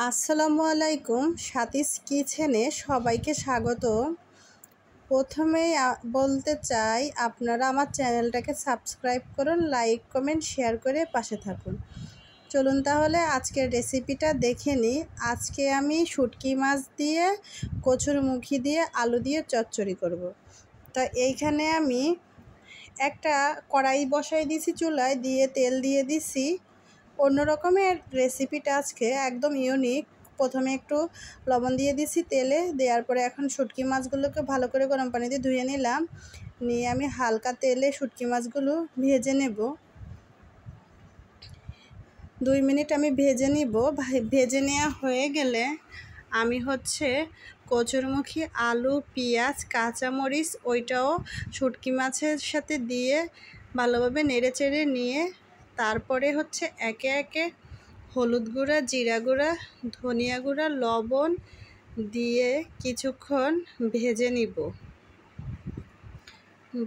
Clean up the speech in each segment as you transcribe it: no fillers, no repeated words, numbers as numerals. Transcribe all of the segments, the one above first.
আসসালামু আলাইকুম। সাথীস কিচেনে সবাইকে স্বাগত। প্রথমেই বলতে চাই আপনারা আমার চ্যানেলটাকে সাবস্ক্রাইব করুন, লাইক কমেন্ট শেয়ার করে পাশে থাকুন। চলুন তাহলে আজকের রেসিপিটা দেখে নিই। আজকে আমি শুটকি মাছ দিয়ে কচুরমুখী দিয়ে আলু দিয়ে চচ্চড়ি করব। তা এইখানে আমি একটা কড়াই বসাই দিয়েছি চুলায়, দিয়ে তেল দিয়ে দিছি। অন্য রকমের রেসিপিটা আজকে একদম ইউনিক। প্রথমে একটু লবণ দিয়ে দিছি তেলে, দেওয়ার পরে এখন শুটকি মাছগুলোকে ভালো করে গরম পানি দিয়ে ধুয়ে নিলাম। নিয়ে আমি হালকা তেলে শুটকি মাছগুলো ভেজে নেব। 2 মিনিট আমি ভেজে নিব। ভেজে নেওয়া হয়ে গেলে আমি কচুরমুখী আলু, পেঁয়াজ, কাঁচামরিচ ওইটাও শুটকি মাছের সাথে দিয়ে ভালোভাবে নেড়ে চেড়ে নিয়ে তারপরে একে একে হলুদ গুঁড়া, জিরা গুঁড়া, ধনিয়া গুঁড়া, লবণ দিয়ে কিছুক্ষণ ভেজে নিব।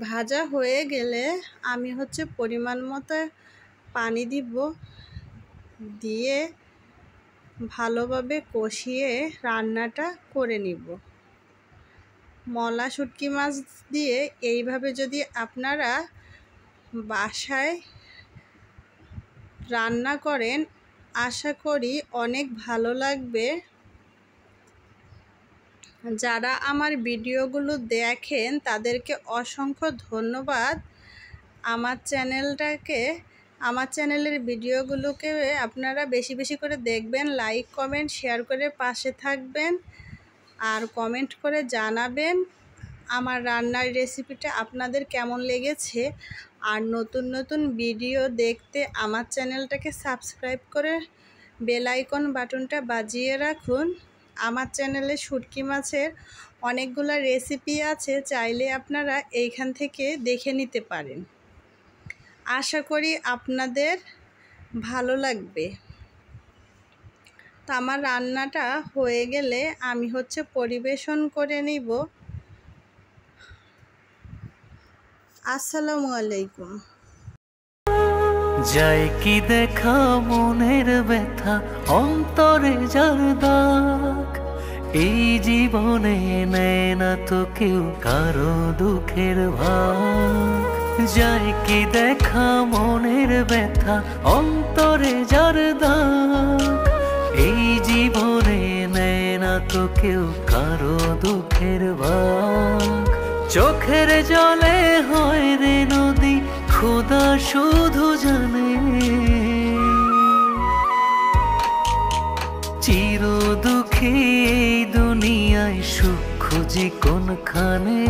ভাজা হয়ে গেলে আমি পরিমাণ মতো পানি দিব, দিয়ে ভালোভাবে কষিয়ে রান্নাটা করে নিব। মলা শুটকি মাছ দিয়ে এইভাবে যদি আপনারা বাসায় রান্না করেন, আশা করি অনেক ভালো লাগবে। যারা আমার ভিডিওগুলো দেখেন তাদেরকে অসংখ্য ধন্যবাদ। আমার চ্যানেলের ভিডিওগুলোকে আপনারা বেশি বেশি করে দেখবেন, লাইক কমেন্ট শেয়ার করে পাশে থাকবেন, আর কমেন্ট করে জানাবেন আমার রান্নার রেসিপিটা আপনাদের কেমন লেগেছে। আর নতুন নতুন ভিডিও দেখতে আমার চ্যানেলটাকে সাবস্ক্রাইব করে বেল আইকন বাটনটা বাজিয়ে রাখুন। আমার চ্যানেলে শুটকি মাছের অনেকগুলো রেসিপি আছে, চাইলে আপনারা এইখান থেকে দেখে নিতে পারেন। আশা করি আপনাদের ভালো লাগবে। তো আমার রান্নাটা হয়ে গেলে আমি পরিবেশন করে নিব। আসসালামু আলাইকুম। যায় কি দেখা মনের ব্যথা, অন্তরে যার দাগ, এই জীবনে নেয় না তো কেউ কারো দুঃখের ভাগ। যায় কি দেখা মনের ব্যথা, অন্তরে যার দাগ, এই জীবনে নেয় না তো কেউ কারো দুঃখের ভাগ। চোখের জলে হয় রে নদী, খোদা শুধু জানে। চির দুঃখী এই দুনিয়ায় সুখ খুঁজি কোনখানে,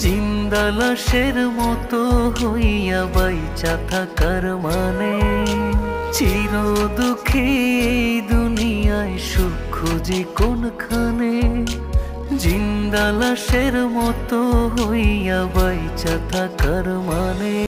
জিন্দা লাশের মতো হইয়া বাইচা থাকার মানে। চির দুঃখী এই দুনিয়ায় সুখ খুঁজি কোনখানে, জিন্দা লাশের মতো হইয়া বাইচা থাকার মানে।